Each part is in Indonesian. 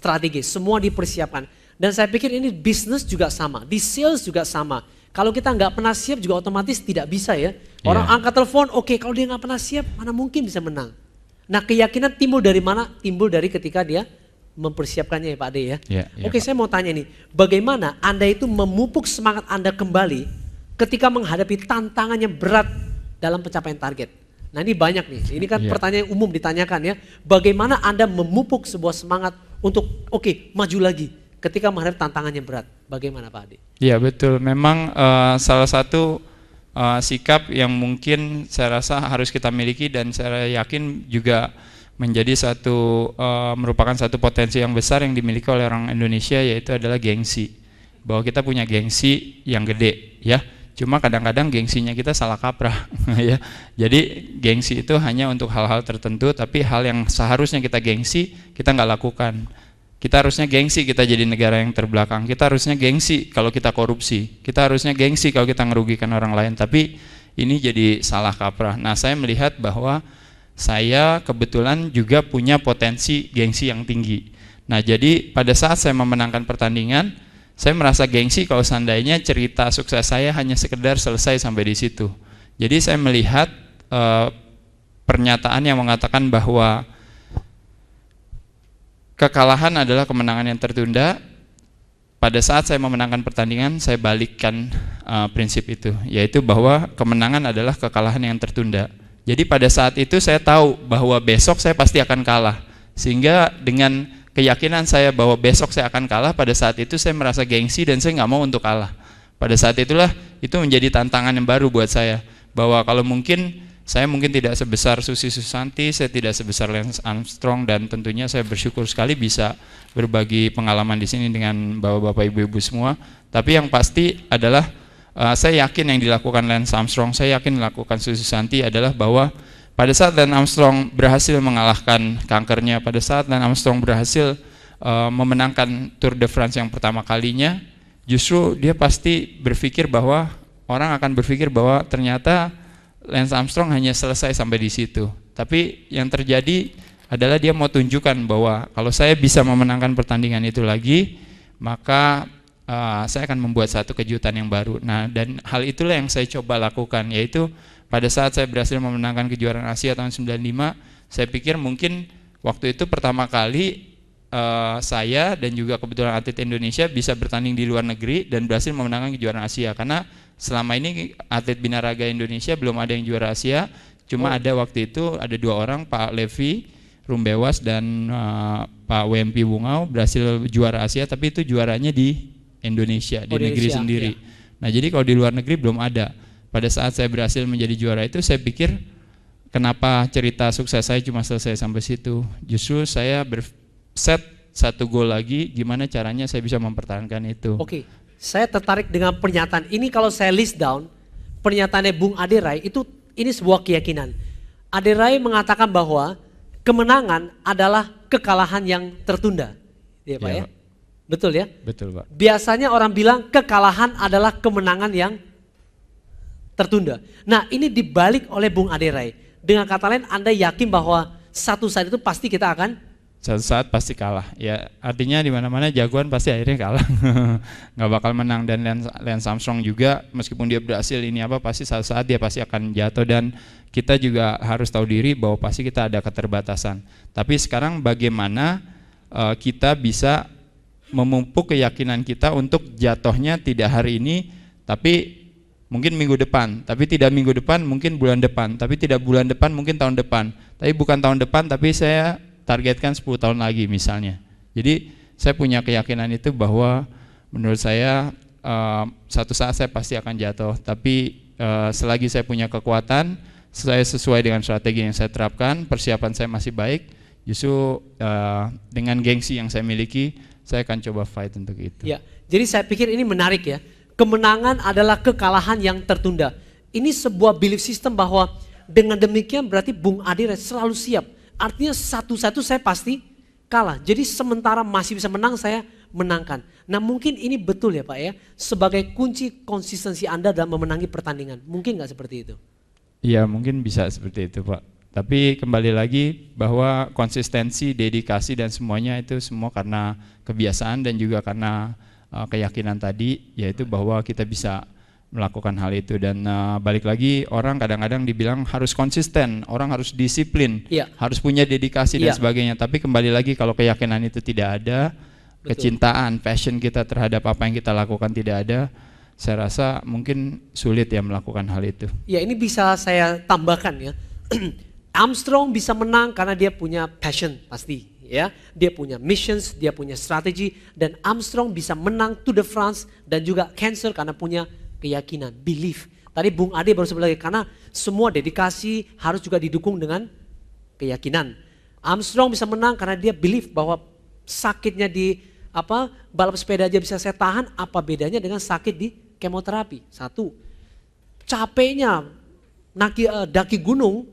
strategis, semua dipersiapkan. Dan saya pikir ini bisnis juga sama, di sales juga sama. Kalau kita nggak pernah siap juga otomatis tidak bisa ya. Orang angkat telepon, oke, kalau dia nggak pernah siap, mana mungkin bisa menang. Nah keyakinan timbul dari mana? Timbul dari ketika dia mempersiapkannya ya Pak Ade ya. Oke, Pak. Saya mau tanya nih, bagaimana Anda itu memupuk semangat Anda kembali ketika menghadapi tantangan yang berat dalam pencapaian target? Nah ini banyak nih, ini kan pertanyaan umum ditanyakan ya. Bagaimana Anda memupuk sebuah semangat untuk maju lagi ketika menghadapi tantangan yang berat? Bagaimana Pak Ade? Iya betul, memang salah satu sikap yang mungkin saya rasa harus kita miliki dan saya yakin juga menjadi merupakan satu potensi yang besar yang dimiliki oleh orang Indonesia, yaitu adalah gengsi. Bahwa kita punya gengsi yang gede ya. Cuma kadang-kadang gengsinya kita salah kaprah ya. Jadi gengsi itu hanya untuk hal-hal tertentu, tapi hal yang seharusnya kita gengsi kita nggak lakukan. Kita harusnya gengsi kita jadi negara yang terbelakang. Kita harusnya gengsi kalau kita korupsi. Kita harusnya gengsi kalau kita ngerugikan orang lain. Tapi ini jadi salah kaprah. Nah saya melihat bahwa saya kebetulan juga punya potensi gengsi yang tinggi. Nah jadi pada saat saya memenangkan pertandingan, saya merasa gengsi kalau seandainya cerita sukses saya hanya sekedar selesai sampai di situ. Jadi saya melihat pernyataan yang mengatakan bahwa kekalahan adalah kemenangan yang tertunda. Pada saat saya memenangkan pertandingan, saya balikkan prinsip itu, yaitu bahwa kemenangan adalah kekalahan yang tertunda. Jadi pada saat itu saya tahu bahwa besok saya pasti akan kalah. Sehingga dengan keyakinan saya bahwa besok saya akan kalah, pada saat itu saya merasa gengsi dan saya nggak mau untuk kalah. Pada saat itulah itu menjadi tantangan yang baru buat saya, bahwa kalau saya mungkin tidak sebesar Susi Susanti, saya tidak sebesar Lance Armstrong, dan tentunya saya bersyukur sekali bisa berbagi pengalaman di sini dengan bapak-bapak ibu-ibu semua. Tapi yang pasti adalah saya yakin yang dilakukan Lance Armstrong, saya yakin dilakukan Susi Susanti adalah bahwa pada saat Lance Armstrong berhasil mengalahkan kankernya, pada saat Lance Armstrong berhasil memenangkan Tour de France yang pertama kalinya, justru dia pasti berpikir bahwa orang akan berpikir bahwa ternyata Lance Armstrong hanya selesai sampai di situ. Tapi yang terjadi adalah dia mau tunjukkan bahwa kalau saya bisa memenangkan pertandingan itu lagi, maka saya akan membuat satu kejutan yang baru. Nah, dan hal itulah yang saya coba lakukan, yaitu pada saat saya berhasil memenangkan kejuaraan Asia tahun 95, saya pikir mungkin waktu itu pertama kali saya dan juga kebetulan atlet Indonesia bisa bertanding di luar negeri dan berhasil memenangkan kejuaraan Asia. Karena selama ini atlet binaraga Indonesia belum ada yang juara Asia, cuma ada waktu itu ada 2 orang, Pak Levi Rumbewas dan Pak WMP Bungau berhasil juara Asia, tapi itu juaranya di Indonesia, di negeri sendiri. Ya. Nah jadi kalau di luar negeri belum ada. Pada saat saya berhasil menjadi juara itu, saya pikir kenapa cerita sukses saya cuma selesai sampai situ. Justru saya set satu gol lagi, gimana caranya saya bisa mempertahankan itu. Oke, saya tertarik dengan pernyataan ini. Kalau saya list down pernyataannya Bung Ade Rai, itu ini sebuah keyakinan. Ade Rai mengatakan bahwa kemenangan adalah kekalahan yang tertunda. Ya Pak ya? Betul ya? Betul Pak. Biasanya orang bilang kekalahan adalah kemenangan yang tertunda. Nah ini dibalik oleh Bung Ade Rai. Dengan kata lain Anda yakin bahwa satu saat itu pasti kita akan? Satu saat pasti kalah. Ya artinya di mana-mana jagoan pasti akhirnya kalah. Nggak bakal menang. Dan Lance Armstrong juga meskipun dia berhasil pasti satu saat dia pasti akan jatuh. Dan kita juga harus tahu diri bahwa pasti kita ada keterbatasan. Tapi sekarang bagaimana kita bisa memupuk keyakinan kita untuk jatuhnya tidak hari ini, tapi mungkin minggu depan, tapi tidak minggu depan, mungkin bulan depan, tapi tidak bulan depan, mungkin tahun depan, tapi bukan tahun depan, tapi saya targetkan 10 tahun lagi misalnya. Jadi saya punya keyakinan itu bahwa menurut saya satu saat saya pasti akan jatuh, tapi selagi saya punya kekuatan, saya sesuai dengan strategi yang saya terapkan, persiapan saya masih baik, justru dengan gengsi yang saya miliki, saya akan coba fight untuk itu. Ya, jadi saya pikir ini menarik ya. Kemenangan adalah kekalahan yang tertunda. Ini sebuah belief system bahwa dengan demikian berarti Bung Ade selalu siap. Artinya satu-satu saya pasti kalah. Jadi sementara masih bisa menang, saya menangkan. Nah mungkin ini betul ya Pak ya, sebagai kunci konsistensi Anda dalam memenangi pertandingan. Mungkin nggak seperti itu? Iya mungkin bisa seperti itu Pak. Tapi kembali lagi bahwa konsistensi, dedikasi dan semuanya itu semua karena kebiasaan dan juga karena keyakinan tadi, yaitu bahwa kita bisa melakukan hal itu. Dan balik lagi, orang kadang-kadang dibilang harus konsisten, orang harus disiplin, harus punya dedikasi dan sebagainya. Tapi kembali lagi, kalau keyakinan itu tidak ada, kecintaan, passion kita terhadap apa yang kita lakukan tidak ada, saya rasa mungkin sulit ya melakukan hal itu. Ya, ini bisa saya tambahkan ya. Armstrong bisa menang karena dia punya passion pasti. Ya, dia punya missions, dia punya strategi, dan Armstrong bisa menang Tour de France dan juga cancel karena punya keyakinan, belief. Tadi Bung Ade baru sebut lagi, karena semua dedikasi harus juga didukung dengan keyakinan. Armstrong bisa menang karena dia belief bahwa sakitnya di balap sepeda aja bisa saya tahan, apa bedanya dengan sakit di kemoterapi? Satu, capeknya daki gunung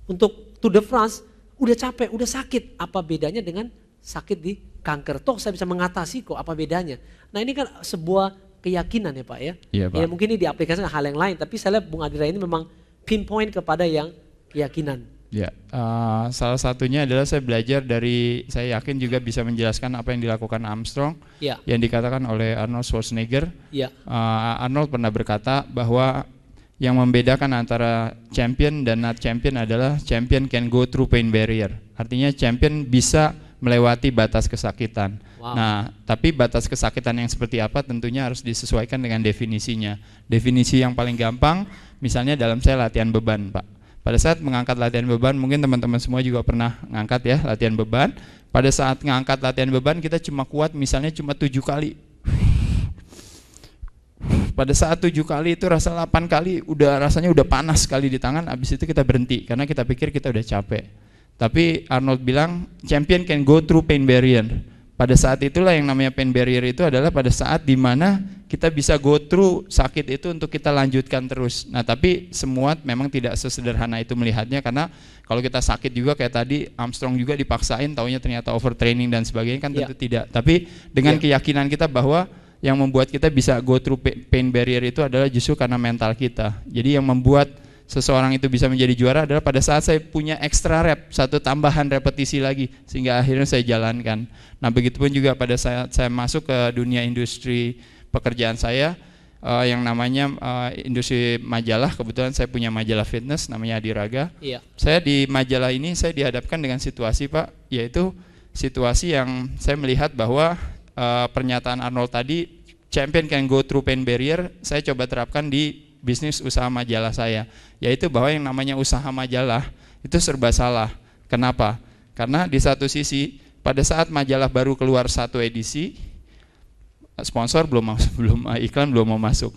untuk Tour de France, udah capek, udah sakit, apa bedanya dengan sakit di kanker? Toh saya bisa mengatasi kok, apa bedanya? Nah, ini kan sebuah keyakinan ya Pak ya. Iya, Pak. Ya mungkin ini diaplikasikan hal yang lain, tapi saya lihat Bung Adira ini memang pinpoint kepada yang keyakinan. Ya, salah satunya adalah saya belajar dari, saya yakin juga bisa menjelaskan apa yang dilakukan Armstrong, yang dikatakan oleh Arnold Schwarzenegger. Arnold pernah berkata bahwa yang membedakan antara champion dan not champion adalah champion can go through pain barrier. Artinya champion bisa melewati batas kesakitan. Wow. Nah, tapi batas kesakitan yang seperti apa tentunya harus disesuaikan dengan definisinya. Definisi yang paling gampang, misalnya dalam saya latihan beban, Pak. Pada saat mengangkat latihan beban, mungkin teman-teman semua juga pernah ngangkat ya latihan beban. Pada saat ngangkat latihan beban kita cuma kuat misalnya cuma 7 kali. Pada saat 7 kali itu rasa 8 kali rasanya udah panas sekali di tangan, habis itu kita berhenti karena kita pikir kita udah capek. Tapi Arnold bilang champion can go through pain barrier. Pada saat itulah yang namanya pain barrier itu adalah pada saat dimana kita bisa go through sakit itu untuk kita lanjutkan terus. Nah, tapi semua memang tidak sesederhana itu melihatnya, karena kalau kita sakit juga kayak tadi Armstrong juga dipaksain, taunya ternyata overtraining dan sebagainya kan tentu tidak. Tapi dengan keyakinan kita bahwa yang membuat kita bisa go through pain barrier itu adalah justru karena mental kita. Jadi yang membuat seseorang itu bisa menjadi juara adalah pada saat saya punya extra rep, satu tambahan repetisi lagi, sehingga akhirnya saya jalankan. Nah, begitupun juga pada saat saya masuk ke dunia industri pekerjaan saya, yang namanya industri majalah. Kebetulan saya punya majalah fitness namanya Adiraga. Saya di majalah ini saya dihadapkan dengan situasi, Pak, yaitu situasi yang saya melihat bahwa pernyataan Arnold tadi, champion can go through pain barrier, saya coba terapkan di bisnis usaha majalah saya, yaitu bahwa yang namanya usaha majalah itu serba salah. Kenapa? Karena di satu sisi pada saat majalah baru keluar satu edisi, sponsor iklan belum mau masuk.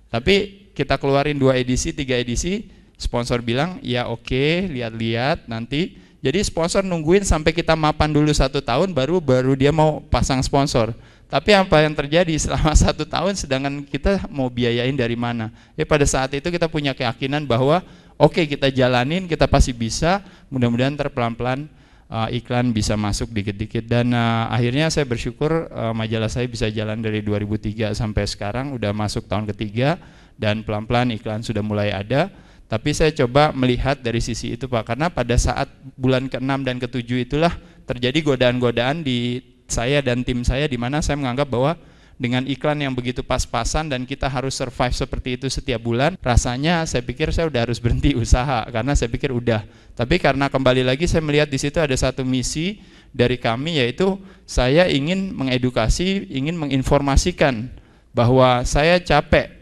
Tapi kita keluarin 2 edisi, 3 edisi, sponsor bilang ya oke, lihat-lihat nanti. Jadi sponsor nungguin sampai kita mapan dulu 1 tahun baru dia mau pasang sponsor. Tapi apa yang terjadi selama 1 tahun sedangkan kita mau biayain dari mana? Ya pada saat itu kita punya keyakinan bahwa oke, kita jalanin, kita pasti bisa, mudah-mudahan pelan-pelan iklan bisa masuk dikit-dikit. Dan akhirnya saya bersyukur majalah saya bisa jalan dari 2003 sampai sekarang, udah masuk tahun ketiga dan pelan-pelan iklan sudah mulai ada. Tapi saya coba melihat dari sisi itu, Pak, karena pada saat bulan ke-6 dan ke-7 itulah terjadi godaan-godaan di saya dan tim saya, di mana saya menganggap bahwa dengan iklan yang begitu pas-pasan dan kita harus survive seperti itu setiap bulan, rasanya saya pikir saya udah harus berhenti usaha karena saya pikir udah. Tapi karena kembali lagi saya melihat di situ ada satu misi dari kami, yaitu saya ingin mengedukasi, ingin menginformasikan bahwa saya capek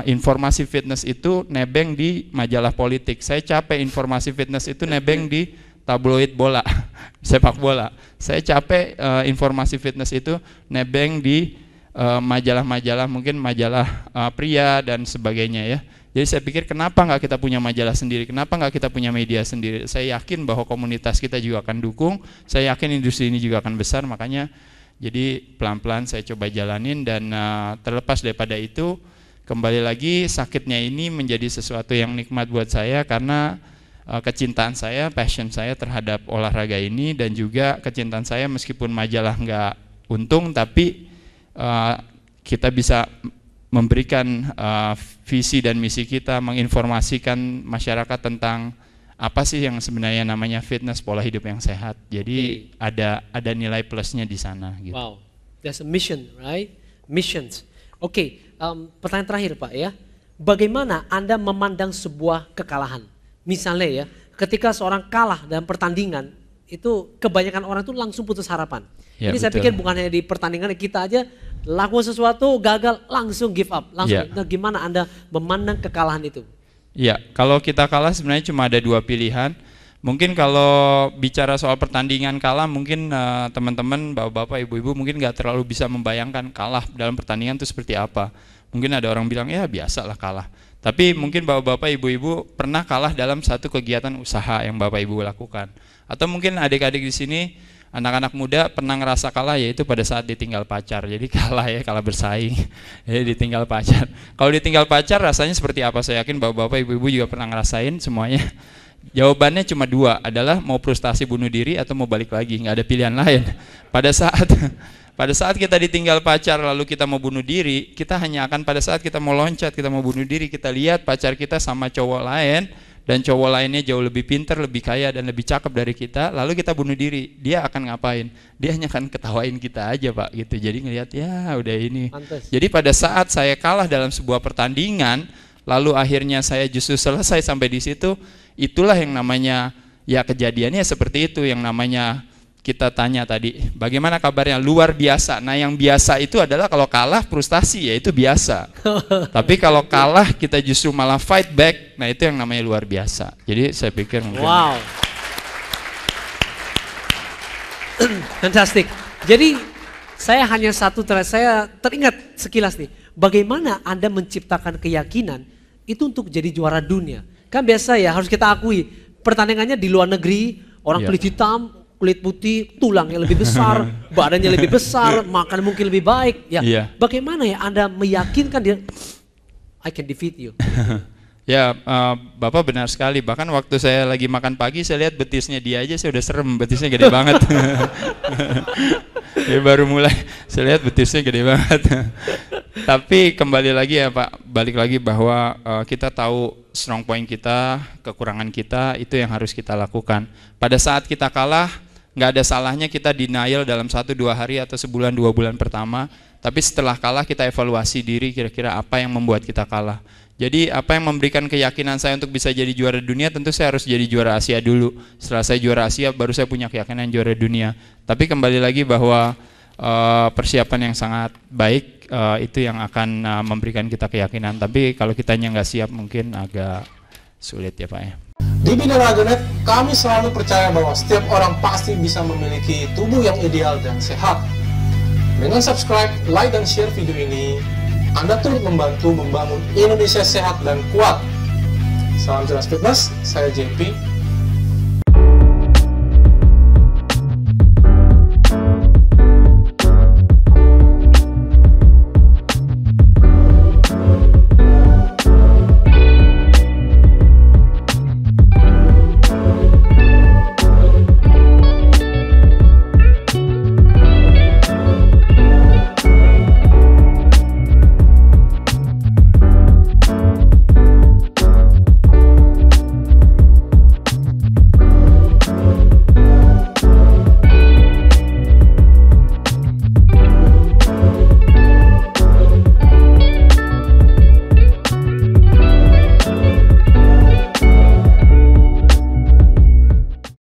informasi fitness itu nebeng di majalah politik. Saya capek informasi fitness itu nebeng di tabloid bola, sepak bola. Saya capek informasi fitness itu nebeng di majalah-majalah, mungkin majalah pria dan sebagainya ya. Jadi saya pikir kenapa nggak kita punya majalah sendiri, kenapa nggak kita punya media sendiri. Saya yakin bahwa komunitas kita juga akan dukung, saya yakin industri ini juga akan besar, makanya jadi pelan-pelan saya coba jalanin. Dan terlepas daripada itu, kembali lagi sakitnya ini menjadi sesuatu yang nikmat buat saya karena kecintaan saya, passion saya terhadap olahraga ini, dan juga kecintaan saya meskipun majalah nggak untung, tapi kita bisa memberikan visi dan misi kita, menginformasikan masyarakat tentang apa sih yang sebenarnya namanya fitness, pola hidup yang sehat. Jadi ada nilai plusnya di sana gitu. Wow, there's a mission, right? Missions. Oke, pertanyaan terakhir Pak ya. Bagaimana Anda memandang sebuah kekalahan? Misalnya ya, ketika seorang kalah dalam pertandingan, itu kebanyakan orang tuh langsung putus harapan. Ya, Ini saya pikir bukan hanya di pertandingan, kita aja lakukan sesuatu gagal langsung give up, langsung. Nah, gimana Anda memandang kekalahan itu? Ya, kalau kita kalah sebenarnya cuma ada dua pilihan. Mungkin kalau bicara soal pertandingan kalah, mungkin teman-teman, bapak-bapak, ibu-ibu mungkin nggak terlalu bisa membayangkan kalah dalam pertandingan itu seperti apa. Mungkin ada orang bilang ya biasalah kalah. Tapi mungkin bapak-bapak, ibu-ibu pernah kalah dalam satu kegiatan usaha yang bapak ibu lakukan. Atau mungkin adik-adik di sini, anak-anak muda pernah ngerasa kalah, yaitu pada saat ditinggal pacar. Jadi kalah ya, kalah bersaing. Jadi ditinggal pacar. Kalau ditinggal pacar rasanya seperti apa? Saya yakin bapak-bapak, ibu-ibu juga pernah ngerasain semuanya. Jawabannya cuma dua, adalah mau frustasi bunuh diri atau mau balik lagi. Nggak ada pilihan lain. Pada saat kita ditinggal pacar lalu kita mau bunuh diri, kita hanya akan pada saat kita mau loncat, kita mau bunuh diri, kita lihat pacar kita sama cowok lain, dan cowok lainnya jauh lebih pintar, lebih kaya, dan lebih cakep dari kita, lalu kita bunuh diri. Dia akan ngapain? Dia hanya akan ketawain kita aja Pak gitu. Jadi ngelihat ya udah ini. Pantes. Jadi pada saat saya kalah dalam sebuah pertandingan, lalu akhirnya saya justru selesai sampai di situ, itulah yang namanya ya kejadiannya seperti itu, yang namanya kita tanya tadi, bagaimana kabarnya? Luar biasa. Nah yang biasa itu adalah kalau kalah frustasi, ya itu biasa. Tapi kalau kalah kita justru malah fight back, nah itu yang namanya luar biasa. Jadi saya pikir mungkin. Wow. Fantastic. Jadi saya hanya saya teringat sekilas nih, bagaimana Anda menciptakan keyakinan itu untuk jadi juara dunia. Kan biasa ya, harus kita akui, pertandingannya di luar negeri, orang kulit hitam, kulit putih, tulangnya lebih besar, badannya lebih besar, makan mungkin lebih baik. Ya, bagaimana ya Anda meyakinkan dia, I can defeat you? Ya, Bapak benar sekali. Bahkan waktu saya lagi makan pagi, saya lihat betisnya dia aja, saya udah serem, betisnya gede banget. Ya baru mulai, saya lihat betisnya gede banget. Tapi kembali lagi ya Pak, balik lagi bahwa kita tahu strong point kita, kekurangan kita, itu yang harus kita lakukan. Pada saat kita kalah, nggak ada salahnya kita denial dalam 1-2 hari atau sebulan 2 bulan pertama. Tapi setelah kalah kita evaluasi diri, kira-kira apa yang membuat kita kalah. Jadi apa yang memberikan keyakinan saya untuk bisa jadi juara dunia, tentu saya harus jadi juara Asia dulu. Setelah saya juara Asia, baru saya punya keyakinan juara dunia. Tapi kembali lagi bahwa persiapan yang sangat baik itu yang akan memberikan kita keyakinan. Tapi kalau kitanya nggak siap mungkin agak sulit ya Pak ya. Di Binaraga.net, kami selalu percaya bahwa setiap orang pasti bisa memiliki tubuh yang ideal dan sehat. Dengan subscribe, like, dan share video ini, Anda turut membantu membangun Indonesia sehat dan kuat. Salam jelas fitness, saya JP.